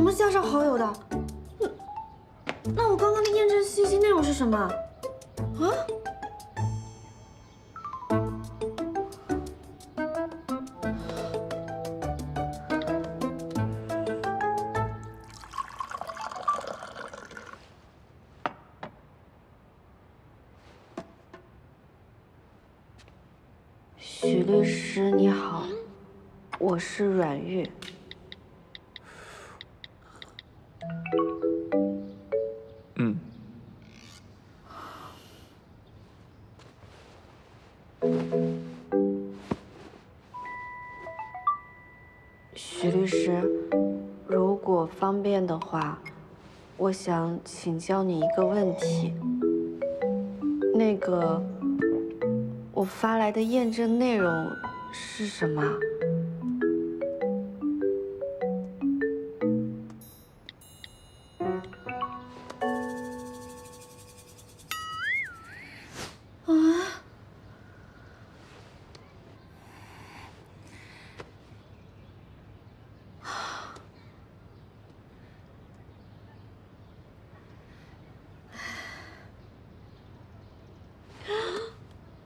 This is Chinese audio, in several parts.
么加上好友的？那我刚刚的验证信息内容是什么？啊？许律师你好，我是阮玉。许律师，如果方便的话，我想请教你一个问题。那个，我发来的验证内容是什么？啊？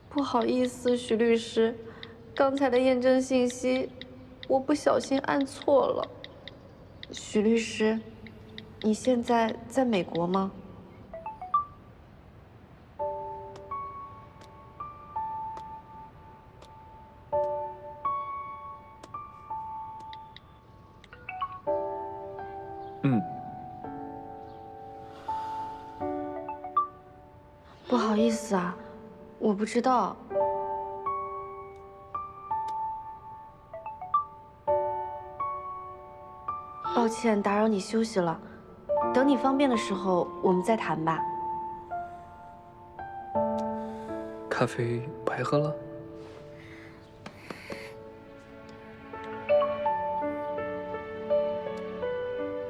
不好意思，许律师，刚才的验证信息我不小心按错了。许律师，你现在在美国吗？不好意思啊，我不知道。抱歉，打扰你休息了。等你方便的时候，我们再谈吧。咖啡白喝了？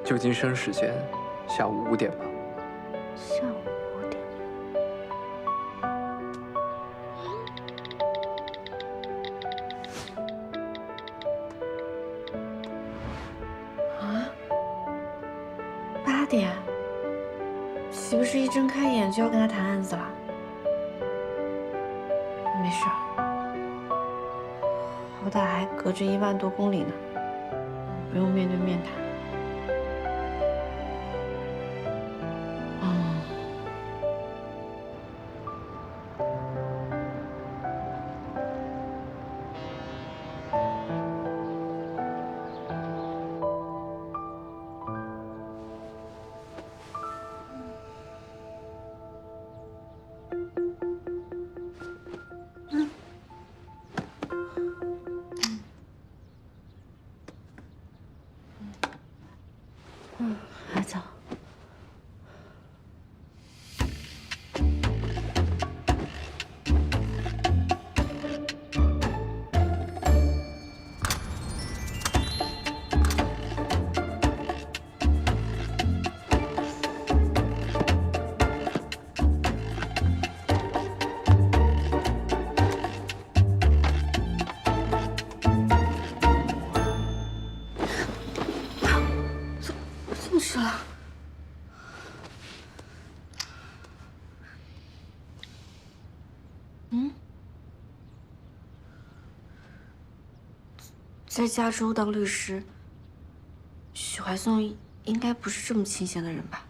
旧金山时间下午5点吧。下午5点。啊？8点？岂不是一睁开眼就要跟他谈案子了？没事儿，好歹还隔着1万多公里呢，不用面对面谈。还早。这么迟了？在加州当律师，许怀松应该不是这么清闲的人吧？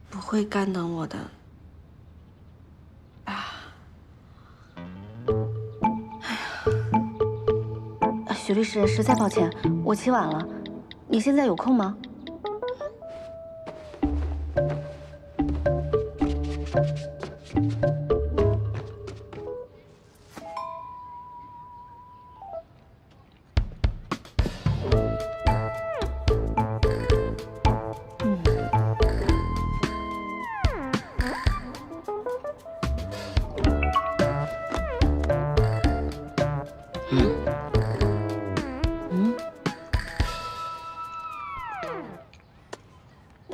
不会干等我的吧？哎呀，许律师，实在抱歉，我起晚了，你现在有空吗？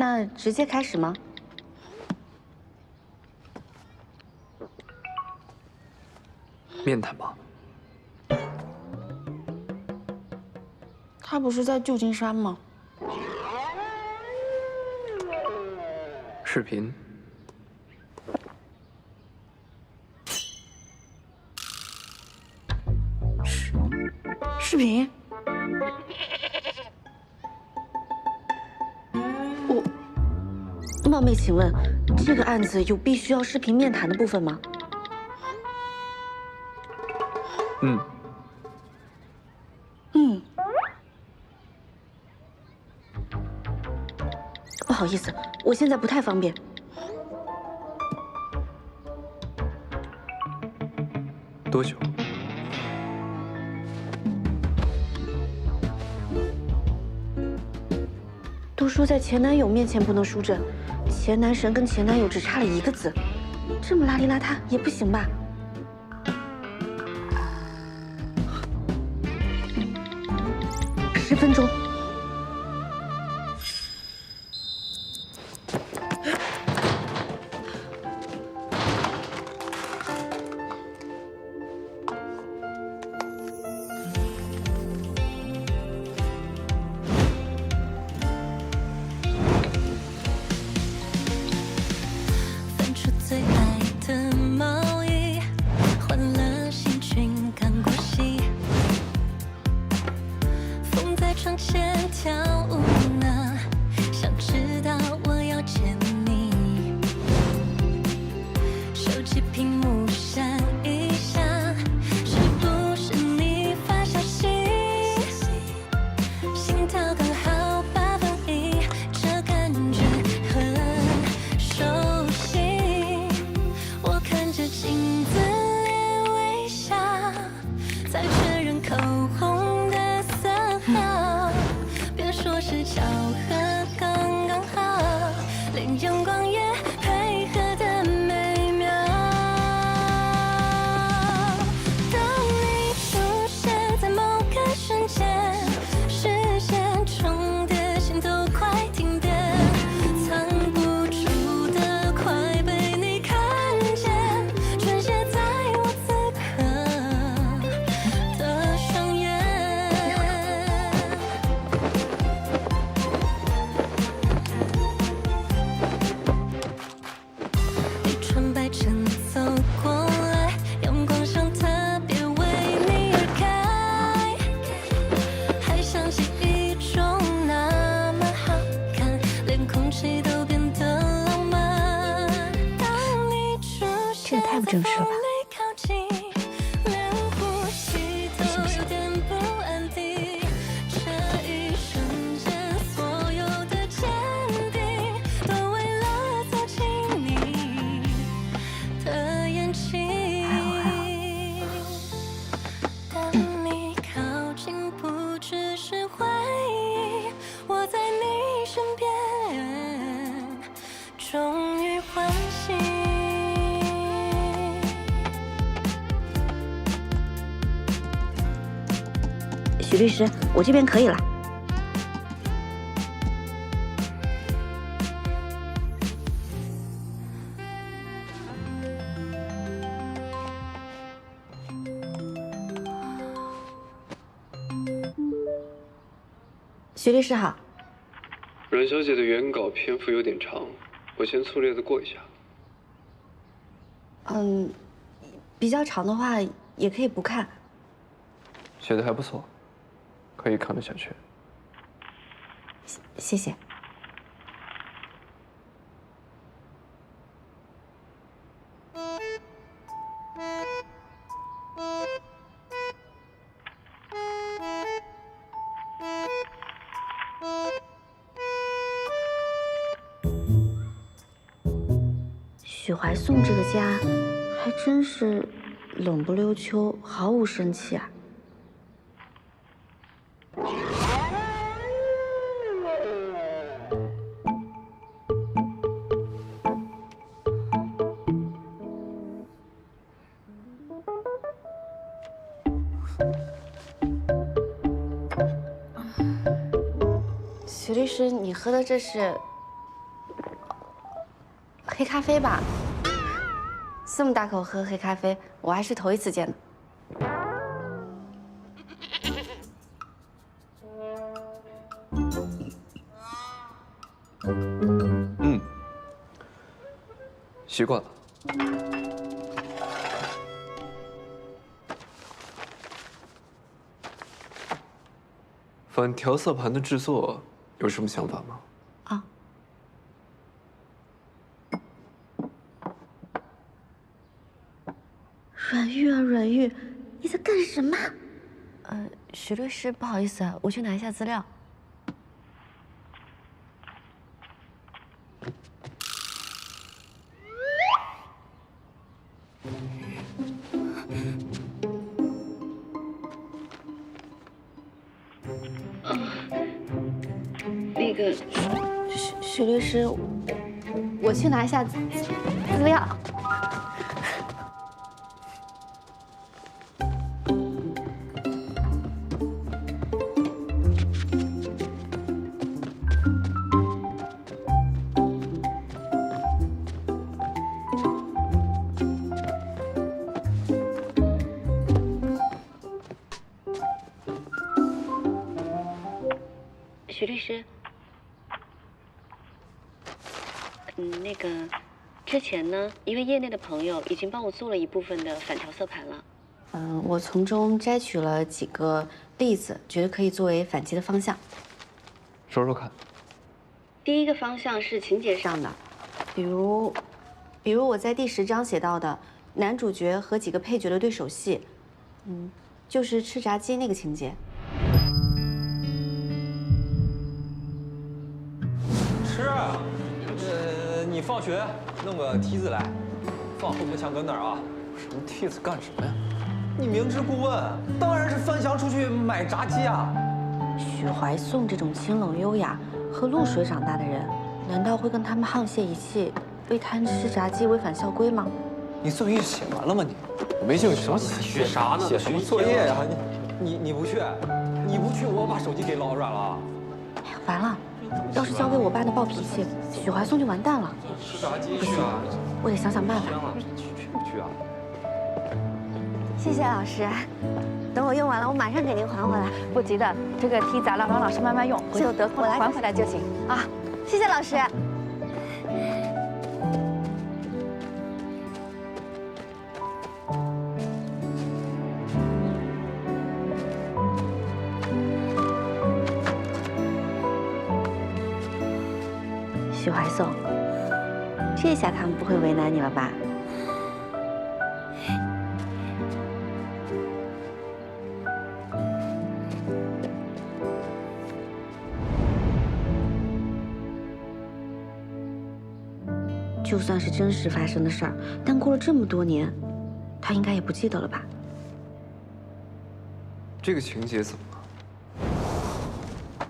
那直接开始吗？面谈吧。他不是在旧金山吗？视频。视频？冒昧请问，这个案子有必须要视频面谈的部分吗？嗯。不好意思，我现在不太方便。多久？都说在前男友面前不能输阵，前男神跟前男友只差了1个字，这么邋里邋遢也不行吧？10分钟。正式了吧？不行不行。许律师，我这边可以了。许律师好。阮小姐的原稿篇幅有点长，我先粗略的过一下。比较长的话也可以不看。写的还不错。可以看得下去。谢谢。许怀颂这个家，还真是冷不溜秋，毫无生气啊。许律师，你喝的这是黑咖啡吧？这么大口喝黑咖啡，我还是头一次见的。习惯了。反调色盘的制作有什么想法吗？啊。阮玉啊，阮玉，你在干什么？许律师，不好意思，我去拿一下资料。那个许律师，我去拿一下资料。许律师，那个，之前呢，一位业内的朋友已经帮我做了一部分的反调色盘了。我从中摘取了几个例子，觉得可以作为反击的方向。说说看。第一个方向是情节上的，比如我在第10章写到的男主角和几个配角的对手戏，就是吃炸鸡那个情节。你放学弄个梯子来，放后门墙根那儿啊。什么梯子干什么呀？你明知故问，当然是翻墙出去买炸鸡啊。许怀颂这种清冷优雅和露水长大的人，难道会跟他们沆瀣一气，为贪吃炸鸡违反校规吗？你作业写完了吗你？我没兴趣。什么写啥呢？写什么作业呀？你不去，我把手机给老阮了。哎呀，完了！要是交给我爸那暴脾气，许怀颂就完蛋了。吃炸鸡不行，我得想想办法。去不去啊？谢谢老师，等我用完了，我马上给您还回来。不急的，这个梯子让老师慢慢用，回头得空了还回来就行啊。谢谢老师。许怀颂，这下他们不会为难你了吧？就算是真实发生的事儿，但过了这么多年，他应该也不记得了吧？这个情节怎么了？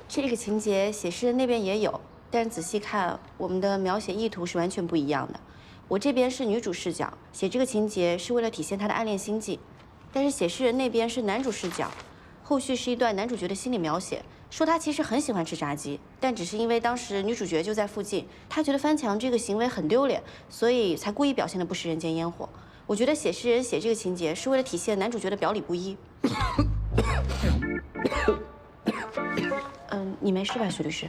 这个情节写诗人那边也有。但是仔细看，我们的描写意图是完全不一样的。我这边是女主视角，写这个情节是为了体现她的暗恋心迹；但是写诗人那边是男主视角，后续是一段男主角的心理描写，说他其实很喜欢吃炸鸡，但只是因为当时女主角就在附近，他觉得翻墙这个行为很丢脸，所以才故意表现得不食人间烟火。我觉得写诗人写这个情节是为了体现男主角的表里不一。你没事吧，许律师？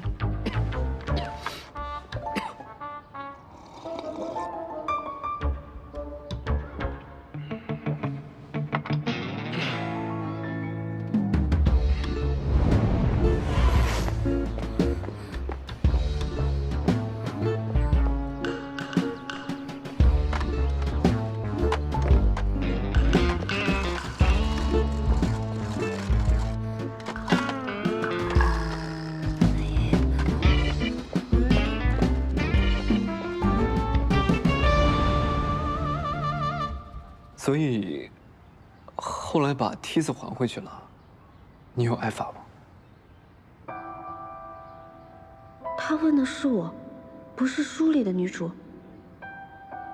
所以，后来把梯子还回去了，你有挨罚吗？他问的是我，不是书里的女主。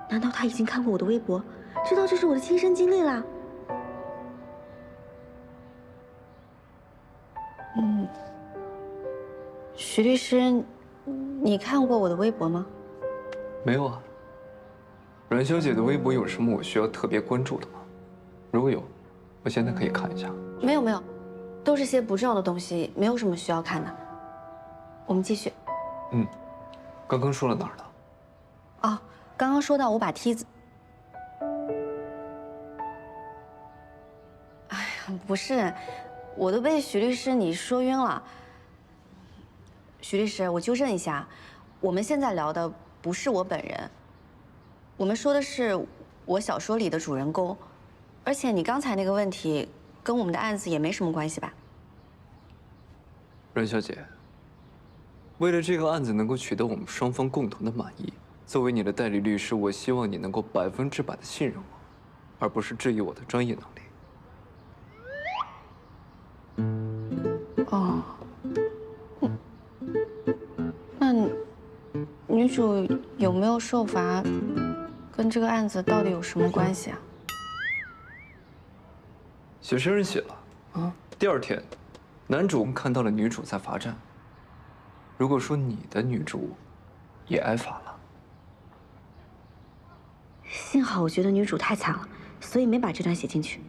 难道他已经看过我的微博，知道这是我的亲身经历啦？许律师，你看过我的微博吗？没有啊。阮小姐的微博有什么我需要特别关注的吗？如果有，我现在可以看一下。没有，都是些不重要的东西，没有什么需要看的。我们继续。刚刚说了哪儿了？刚刚说到我把梯子……哎呀，不是，我都被许律师你说晕了。许律师，我纠正一下，我们现在聊的不是我本人，我们说的是我小说里的主人公，而且你刚才那个问题跟我们的案子也没什么关系吧？阮小姐，为了这个案子能够取得我们双方共同的满意，作为你的代理律师，我希望你能够100%的信任我，而不是质疑我的专业能力。哦，那女主有没有受罚，跟这个案子到底有什么关系啊？写诗人写了，第2天，男主看到了女主在罚站。如果说你的女主也挨罚了，幸好我觉得女主太惨了，所以没把这段写进去。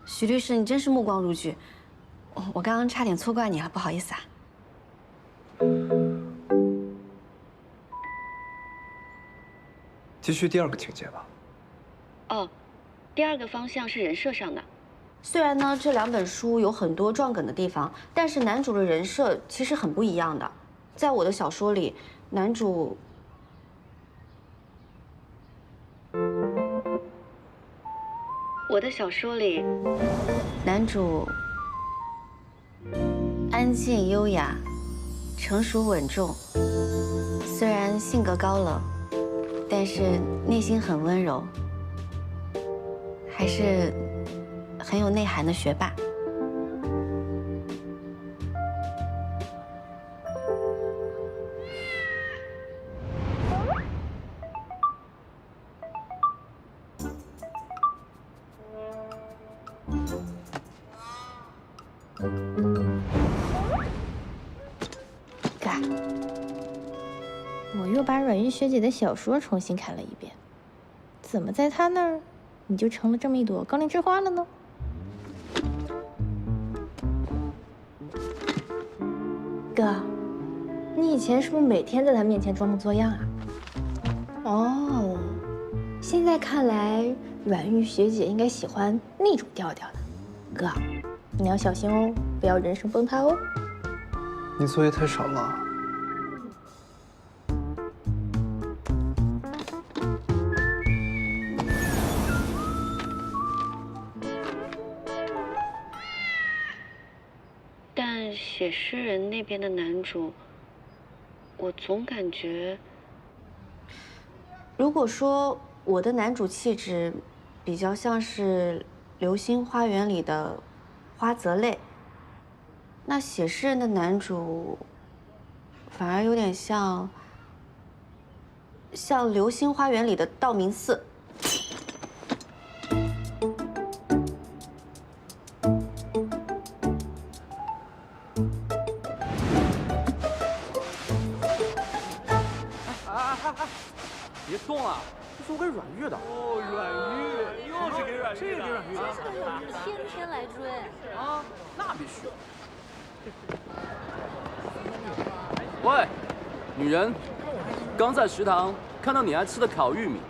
许律师，你真是目光如炬，我刚刚差点错怪你了，不好意思啊。继续第2个情节吧。哦，第2个方向是人设上的。虽然呢，这2本书有很多撞梗的地方，但是男主的人设其实很不一样的。在我的小说里，男主安静优雅，成熟稳重，虽然性格高冷，但是内心很温柔，还是很有内涵的学霸。嘎，我又把阮玉学姐的小说重新看了一遍，怎么在她那儿你就成了这么一朵高岭之花了呢？哥，你以前是不是每天在她面前装模作样啊？哦，现在看来阮玉学姐应该喜欢那种调调的。哥，你要小心哦，不要人生崩塌哦。你作业太少了。但写诗人那边的男主，我总感觉，如果说我的男主气质比较像是《流星花园》里的花泽类，那写诗人的男主反而有点像《流星花园》里的道明寺。别动啊！这是我给阮玉的。哦，阮玉，又是给阮玉的。这个给阮玉的。这个阮玉天天来追。啊，那必须。喂，女人，刚在食堂看到你爱吃的烤玉米，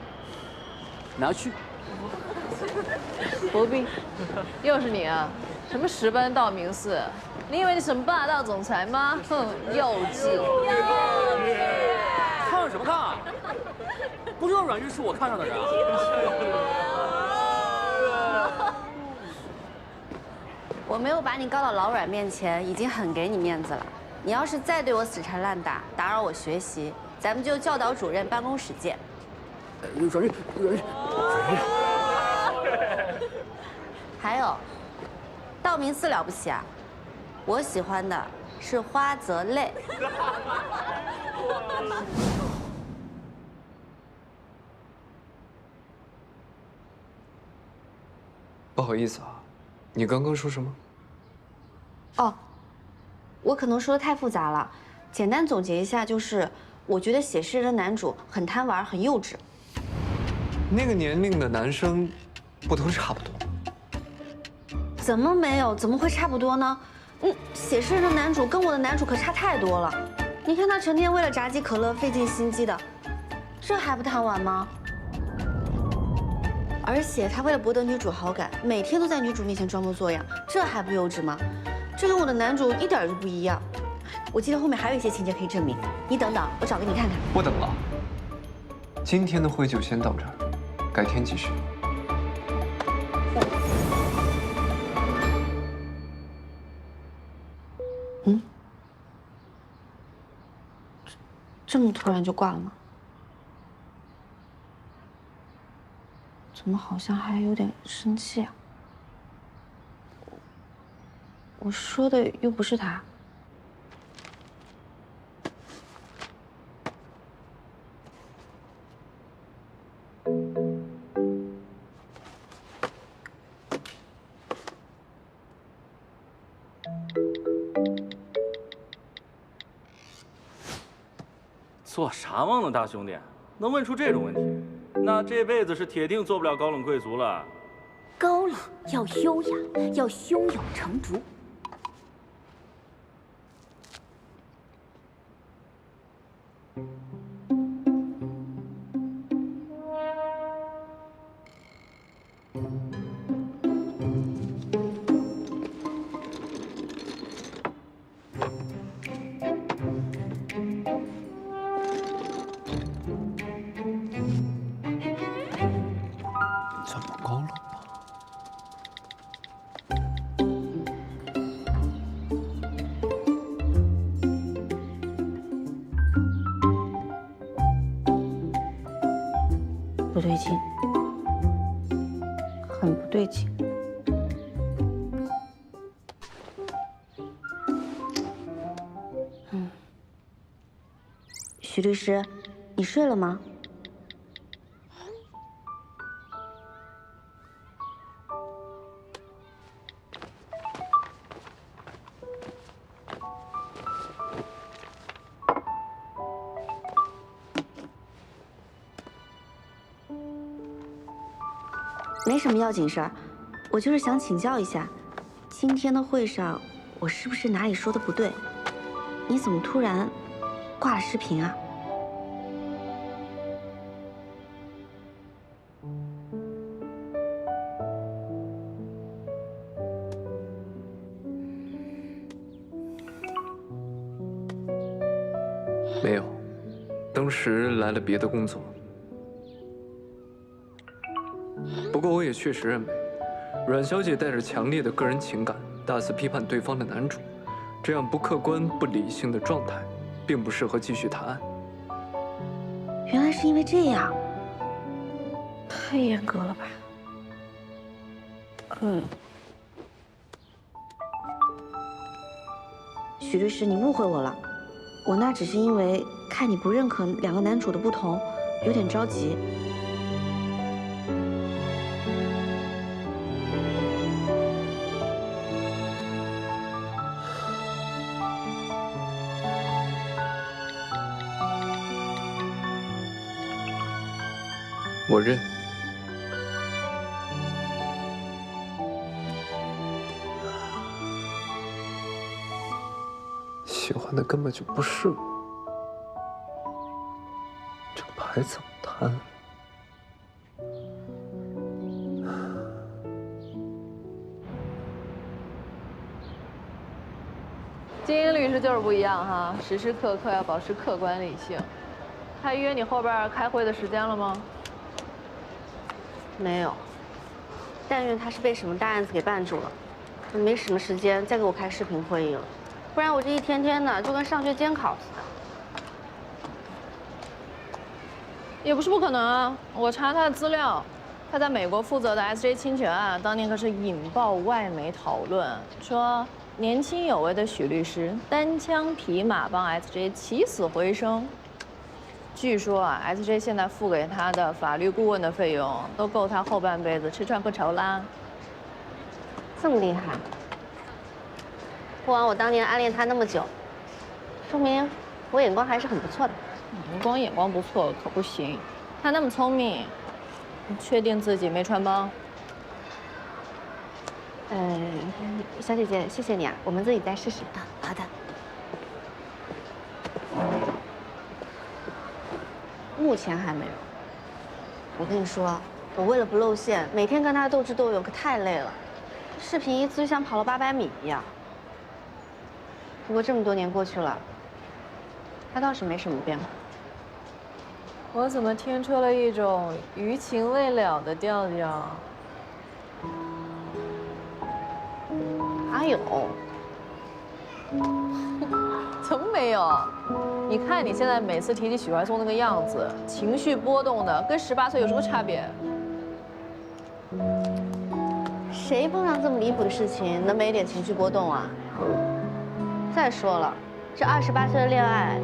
拿去。不必，又是你啊！什么十班道明寺？你以为你什么霸道总裁吗？哼，幼稚！看什么看啊？不知道阮玉是我看上的人啊？我没有把你告到老阮面前，已经很给你面子了。你要是再对我死缠烂打，打扰我学习，咱们就教导主任办公室见。阮玉。还有，道明寺了不起啊？我喜欢的是花泽类。不好意思啊，你刚刚说什么？哦，我可能说的太复杂了，简单总结一下就是，我觉得写诗人的男主很贪玩，很幼稚。那个年龄的男生，不都差不多吗？怎么没有？怎么会差不多呢？写诗人的男主跟我的男主可差太多了。你看他成天为了炸鸡可乐费尽心机的，这还不贪玩吗？而且他为了博得女主好感，每天都在女主面前装模作样，这还不幼稚吗？这跟我的男主一点都不一样。我记得后面还有一些情节可以证明，你等等，我找给你看看。不等了，今天的会就先到这儿，改天继续。嗯，这么突然就挂了吗？怎么好像还有点生气啊？我说的又不是他。做啥梦呢，大兄弟？能问出这种问题，那这辈子是铁定做不了高冷贵族了。高冷要优雅，要胸有成竹。这么高冷吗？不对劲，很不对劲。许律师，你睡了吗？没什么要紧事儿，我就是想请教一下，今天的会上我是不是哪里说的不对？你怎么突然挂了视频啊？没有，当时来了别的工作。不过我也确实认为，阮小姐带着强烈的个人情感，大肆批判对方的男主，这样不客观、不理性的状态，并不适合继续谈案。原来是因为这样，太严格了吧？许律师，你误会我了，我那只是因为看你不认可两个男主的不同，有点着急。我认。喜欢的根本就不是我，这个牌怎么摊？精英律师就是不一样哈，时时刻刻要保持客观理性。他约你后边开会的时间了吗？没有，但愿他是被什么大案子给绊住了，没什么时间再给我开视频会议了，不然我这一天天的就跟上学监考似的。也不是不可能啊，我查他的资料，他在美国负责的 SJ 侵权案，当年可是引爆外媒讨论，说年轻有为的许律师单枪匹马帮 SJ 起死回生。据说啊 ，SJ 现在付给他的法律顾问的费用都够他后半辈子吃穿不愁啦。这么厉害，不枉我当年暗恋他那么久，说明我眼光还是很不错的。你光眼光不错可不行，他那么聪明，你确定自己没穿帮？小姐姐，谢谢你啊，我们自己再试试。好的。目前还没有。我跟你说，我为了不露馅，每天跟他斗智斗勇，可太累了。视频一次就像跑了800米一样。不过这么多年过去了，他倒是没什么变化。我怎么听出了一种余情未了的调调？哪有？怎么没有？你看你现在每次提起许怀松那个样子，情绪波动的，跟18岁有什么差别？谁碰上这么离谱的事情能没点情绪波动啊？再说了，这28岁的恋爱，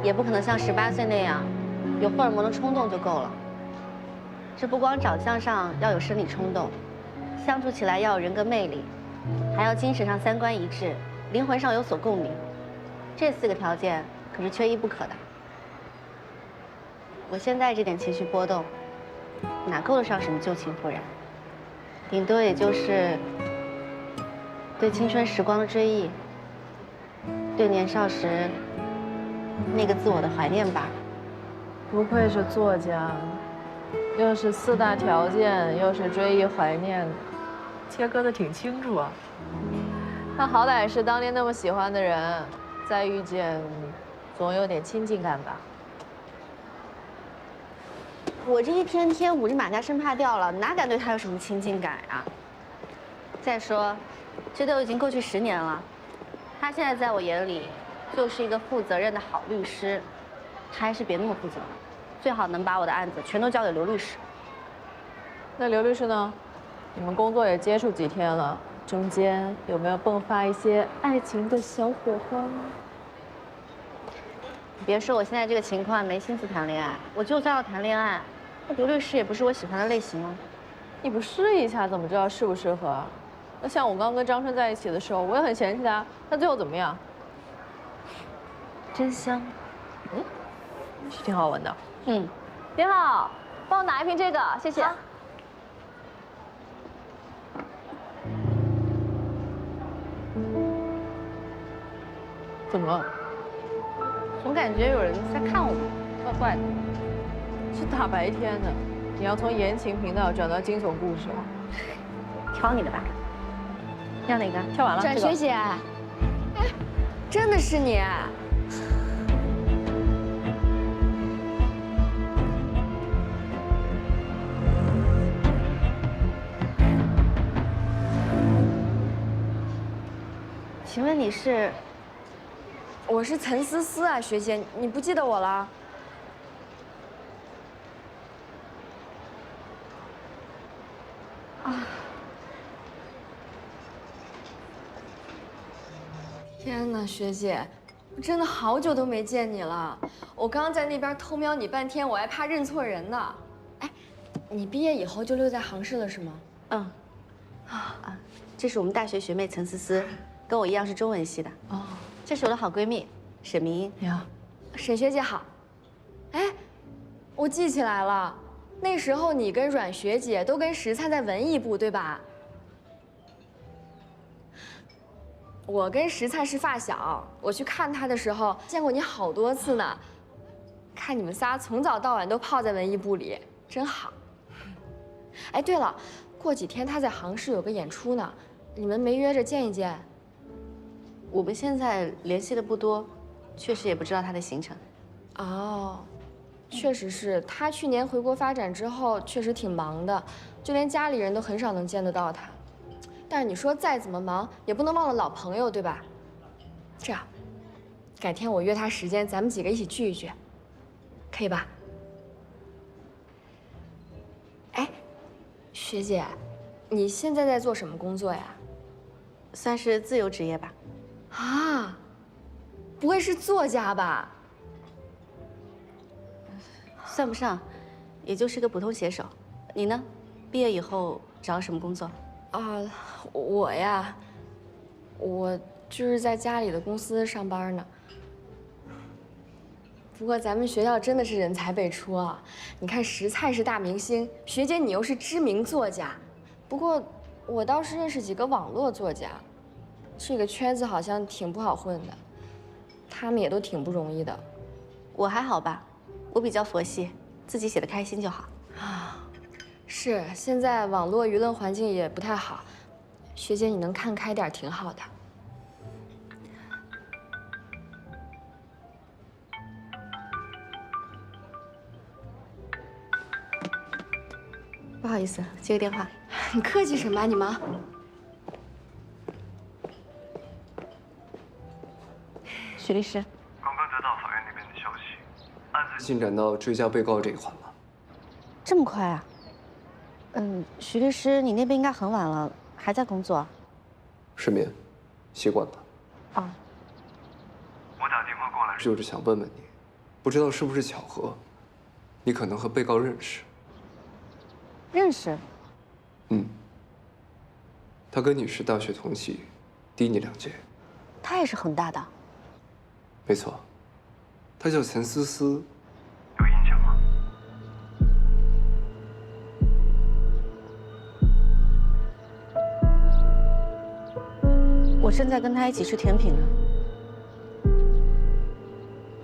也不可能像18岁那样，有荷尔蒙的冲动就够了。这不光长相上要有生理冲动，相处起来要有人格魅力，还要精神上3观一致，灵魂上有所共鸣。这4个条件可是缺一不可的。我现在这点情绪波动，哪够得上什么旧情复燃？顶多也就是对青春时光的追忆，对年少时那个自我的怀念吧。不愧是作家，又是4大条件，又是追忆怀念，切割的挺清楚啊。他好歹是当年那么喜欢的人，再遇见，总有点亲近感吧。我这一天天捂着马甲生怕掉了，哪敢对他有什么亲近感啊？再说，这都已经过去10年了，他现在在我眼里就是一个负责任的好律师，他还是别那么负责了，最好能把我的案子全都交给刘律师。那刘律师呢？你们工作也接触几天了，中间有没有迸发一些爱情的小火花呢？别说我现在这个情况没心思谈恋爱，我就算要谈恋爱，刘律师也不是我喜欢的类型哦。你不试一下怎么知道适不适合啊？那像我刚跟张春在一起的时候，我也很嫌弃他，他最后怎么样？真香，是挺好闻的。您好，帮我拿一瓶这个，谢谢。怎么了？总感觉有人在看我，怪怪的。是大白天的，你要从言情频道转到惊悚故事了。挑你的吧，要哪个？跳完了。转学姐，哎，真的是你？请问你是？我是岑思思啊，学姐，你不记得我了？天哪，学姐，我真的好久都没见你了。我刚刚在那边偷瞄你半天，我还怕认错人呢。哎，你毕业以后就留在杭市了是吗？这是我们大学学妹岑思思，跟我一样是中文系的。哦，这是我的好闺蜜沈明英。你好。沈学姐好。哎，我记起来了，那时候你跟阮学姐都跟石灿在文艺部，对吧？我跟石灿是发小，我去看他的时候见过你好多次呢。看你们仨从早到晚都泡在文艺部里，真好。哎，对了，过几天他在杭市有个演出呢，你们没约着见一见？我们现在联系的不多，确实也不知道他的行程。哦，确实是他去年回国发展之后，确实挺忙的，就连家里人都很少能见得到他。但是你说再怎么忙，也不能忘了老朋友，对吧？这样，改天我约他时间，咱们几个一起聚一聚，可以吧？哎，学姐，你现在在做什么工作呀？算是自由职业吧。啊，不会是作家吧？算不上，也就是个普通写手。你呢？毕业以后找什么工作？啊，我呀，我就是在家里的公司上班呢。不过咱们学校真的是人才辈出啊！你看石灿是大明星，学姐你又是知名作家。不过我倒是认识几个网络作家，这个圈子好像挺不好混的，他们也都挺不容易的。我还好吧，我比较佛系，自己写的开心就好。是，现在网络舆论环境也不太好，学姐你能看开点挺好的。不好意思，接个电话。你客气什么啊，你忙。许律师，刚刚得到法院那边的消息，案子进展到追加被告这一环了。这么快啊？许律师，你那边应该很晚了，还在工作？失眠，习惯了。哦。我打电话过来就是想问问你，不知道是不是巧合，你可能和被告认识。认识。他跟你是大学同期，低你2届。他也是恒大的。没错，他叫陈思思，有印象吗？我正在跟他一起吃甜品呢。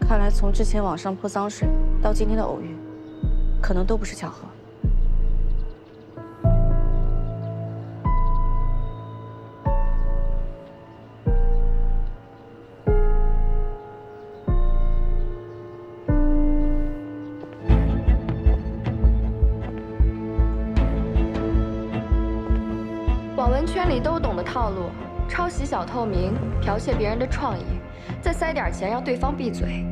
看来从之前网上泼脏水到今天的偶遇，可能都不是巧合。网文圈里都懂的套路：抄袭小透明，剽窃别人的创意，再塞点钱让对方闭嘴。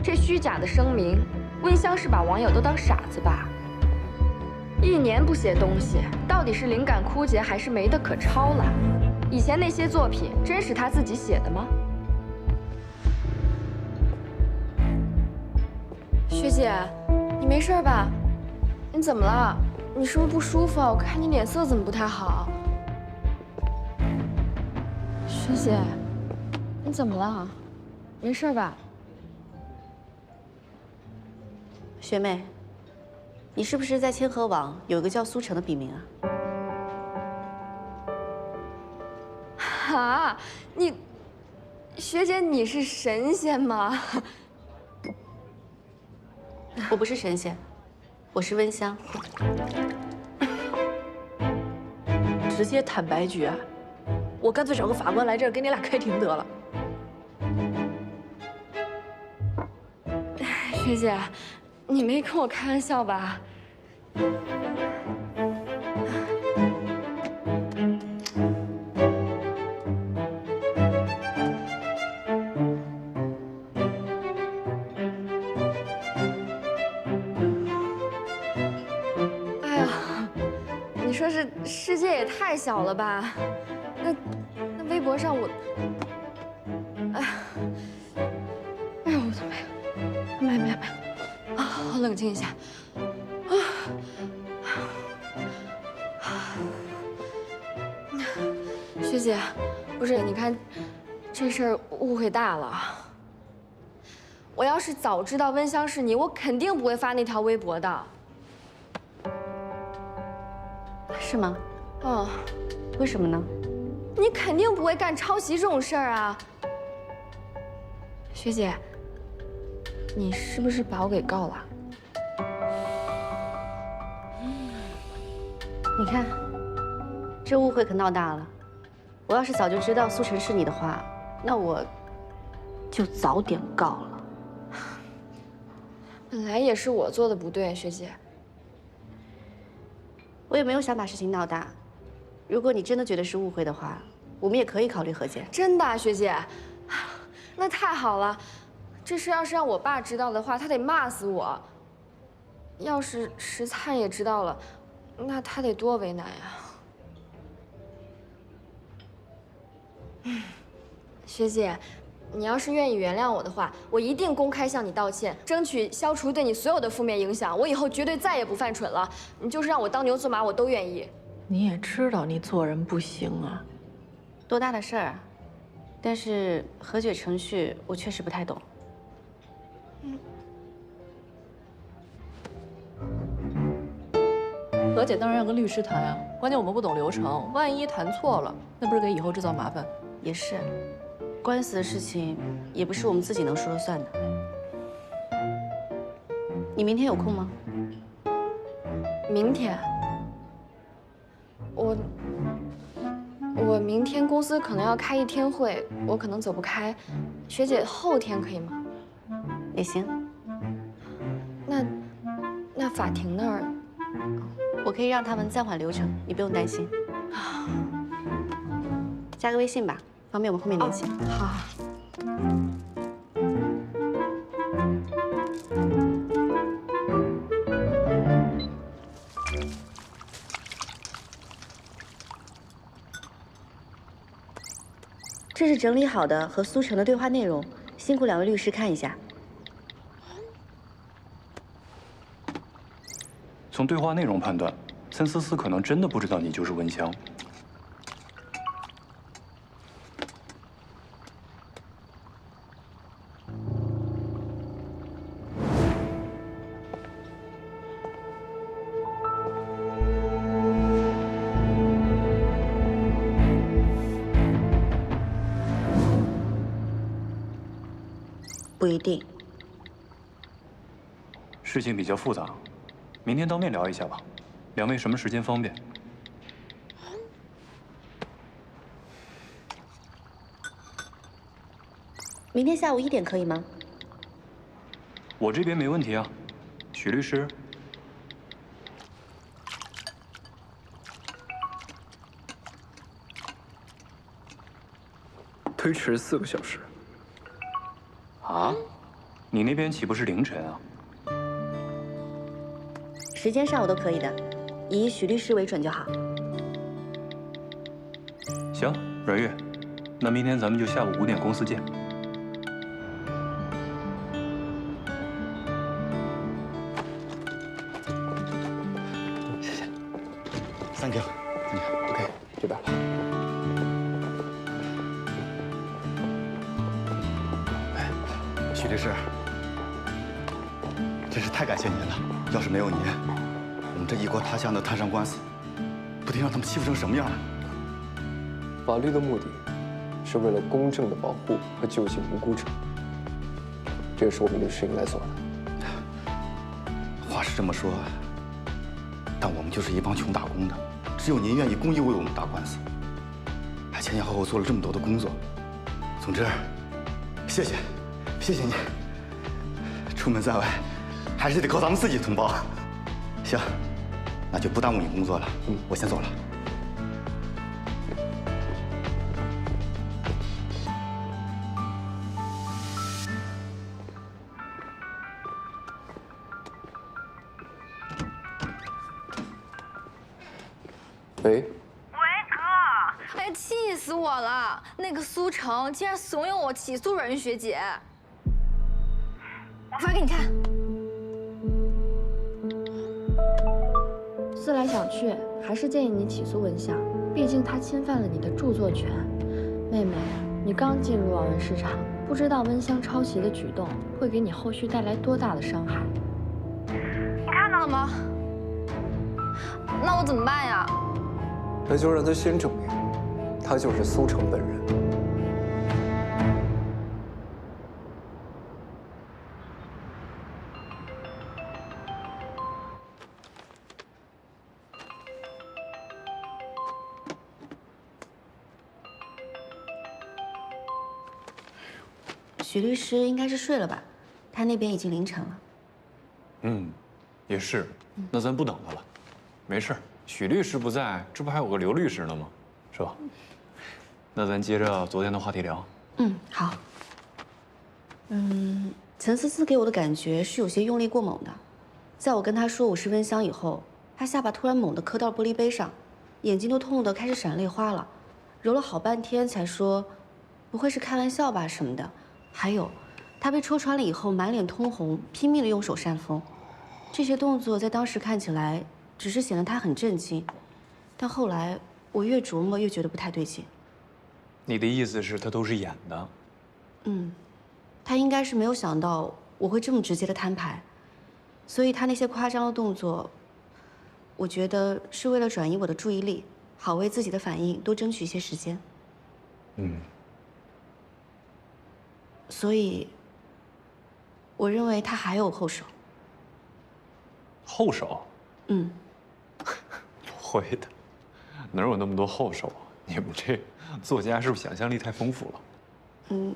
这虚假的声明，温香是把网友都当傻子吧？1年不写东西，到底是灵感枯竭还是没得可抄了？以前那些作品真是他自己写的吗？学姐，你没事吧？你怎么了？你是不是不舒服啊？我看你脸色怎么不太好？学姐，你怎么了？没事吧？学妹，你是不是在千和网有一个叫苏成的笔名啊？啊，学姐你是神仙吗？我不是神仙，我是温香。直接坦白局啊！我干脆找个法官来这儿给你俩开庭得了。学姐，你没跟我开玩笑吧？哎呀，你说这世界也太小了吧？那微博上我，哎呦我的妈呀！没，好冷静一下。学姐，不是，你看，这事儿误会大了。我要是早知道温香是你，我肯定不会发那条微博的。是吗？嗯，为什么呢？你肯定不会干抄袭这种事儿啊。学姐，你是不是把我给告了？你看，这误会可闹大了。我要是早就知道苏晨是你的话，那我就早点告了。本来也是我做的不对，学姐。我也没有想把事情闹大。如果你真的觉得是误会的话，我们也可以考虑和解。真的啊，学姐，那太好了。这事要是让我爸知道的话，他得骂死我。要是石灿也知道了，那他得多为难呀。学姐，你要是愿意原谅我的话，我一定公开向你道歉，争取消除对你所有的负面影响。我以后绝对再也不犯蠢了。你就是让我当牛做马，我都愿意。你也知道你做人不行啊，多大的事儿啊！但是和解程序我确实不太懂。和解当然要跟律师谈啊，关键我们不懂流程，万一谈错了，那不是给以后制造麻烦？也是，官司的事情也不是我们自己能说了算的。你明天有空吗？明天，我明天公司可能要开1天会，我可能走不开。学姐后天可以吗？也行，那法庭那儿，我可以让他们暂缓流程，你不用担心。加个微信吧，方便我们后面联系。好。这是整理好的和苏成的对话内容，辛苦2位律师看一下。从对话内容判断，岑思思可能真的不知道你就是温香。不一定。事情比较复杂，明天当面聊一下吧。2位什么时间方便？明天下午1点可以吗？我这边没问题啊，许律师。推迟4个小时。啊？你那边岂不是凌晨啊？时间上午都可以的，以许律师为准就好。行，阮月，那明天咱们就下午5点公司见。谢谢 ，Thank you，OK， 这边。哎，许律师，真是太感谢您了。要是没有您，我们这异国他乡的摊上官司，不定让他们欺负成什么样啊！法律的目的，是为了公正的保护和救济无辜者，这也是我们律师应该做的。话是这么说，但我们就是一帮穷打工的，只有您愿意公益为我们打官司，还前前后后做了这么多的工作。总之，谢谢，谢谢您。出门在外，还是得靠咱们自己同胞。行，那就不耽误你工作了。我先走了。喂，哎，气死我了！那个苏成竟然怂恿我起诉阮玉学姐，我发给你看。思来想去，还是建议你起诉文香，毕竟她侵犯了你的著作权。妹妹，你刚进入网文市场，不知道温香抄袭的举动会给你后续带来多大的伤害。你看到了吗？那我怎么办呀？那就让他先证明，他就是苏成本人。许律师应该是睡了吧？他那边已经凌晨了。也是。那咱不等他了，没事。许律师不在，这不还有个刘律师呢吗？是吧？那咱接着昨天的话题聊。好。岑思思给我的感觉是有些用力过猛的。在我跟他说我是温香以后，他下巴突然猛地磕到玻璃杯上，眼睛都痛得开始闪泪花了，揉了好半天才说，不会是开玩笑吧什么的。还有，他被戳穿了以后满脸通红，拼命的用手扇风，这些动作在当时看起来只是显得他很震惊，但后来我越琢磨越觉得不太对劲。你的意思是，他都是演的？他应该是没有想到我会这么直接的摊牌，所以他那些夸张的动作，我觉得是为了转移我的注意力，好为自己的反应多争取一些时间。所以，我认为他还有后手。后手？嗯，会的，哪有那么多后手啊？你们这作家是不是想象力太丰富了？嗯，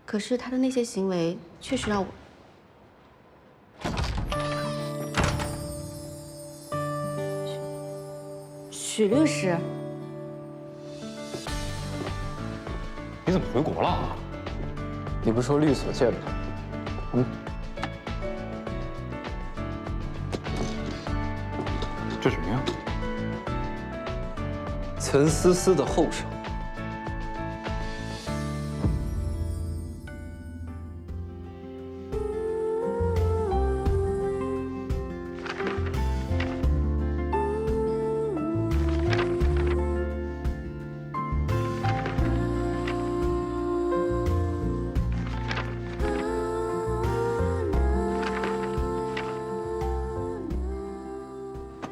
可是他的那些行为确实让我……许律师，你怎么回国了？你不是说律所见吗？这什么呀？岑思思的后手。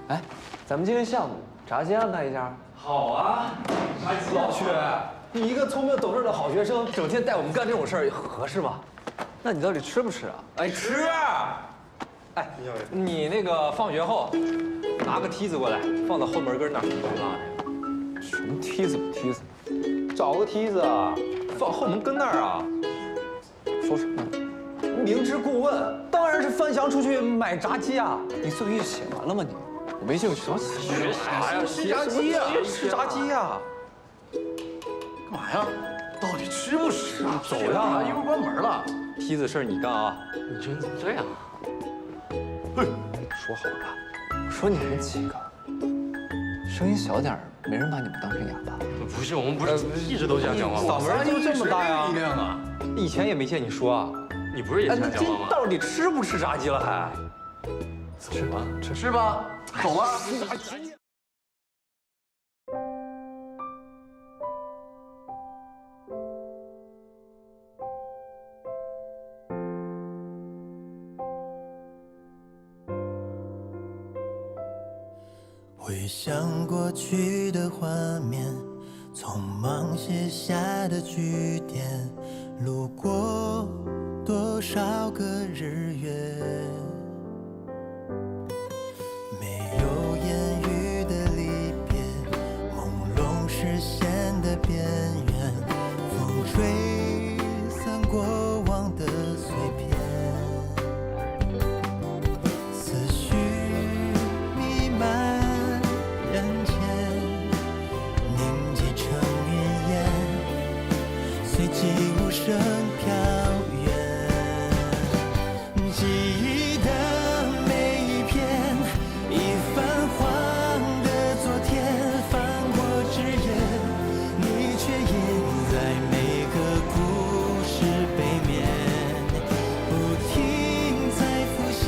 哎，咱们今天下午炸鸡安排一下。好啊，老许，你一个聪明懂事的好学生，整天带我们干这种事儿，合适吗？那你到底吃不吃啊？哎，吃。哎，你那个放学后拿个梯子过来，放到后门根那儿。什么梯子不梯子？找个梯子啊，放后门跟那儿啊。说什么？明知故问，当然是翻墙出去买炸鸡啊！你作业写完了吗你？我没兴趣。学啥呀？吃炸鸡呀！吃炸鸡呀！干嘛呀？到底吃不吃啊？走呀！一会儿关门了。梯子事儿你干啊！你这人怎么这样？嘿，说好了，我说你们几个声音小点儿，没人把你们当成哑巴。不是，我们不是一直都这样讲话吗？嗓门就这么大呀？以前也没见你说啊。你不是也这样讲话吗？到底吃不吃炸鸡了还？吃吧，吃吧，走吧。炸鸡。回想过去的画面，匆忙写下的句点，路过多少个日月，没有言语的离别，朦胧视线的边缘，风吹散过往的碎片。声飘远，记忆的每一片，已泛黄的昨天，翻过枝叶，你却印在每个故事背面，不停在浮现，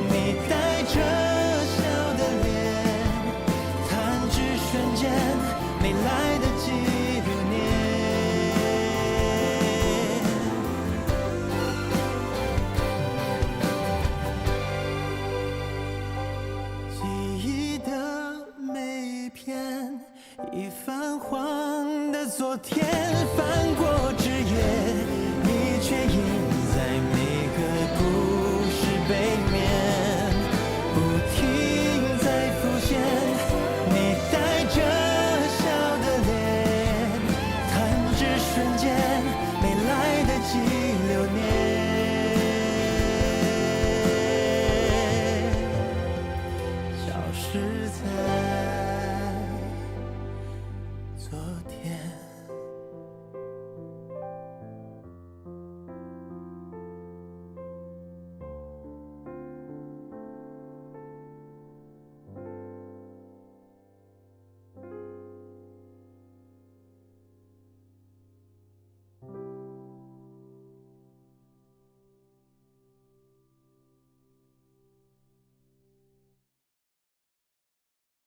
你带着笑的脸，弹指瞬间，没来得及留念。已泛黄的昨天，翻过枝叶，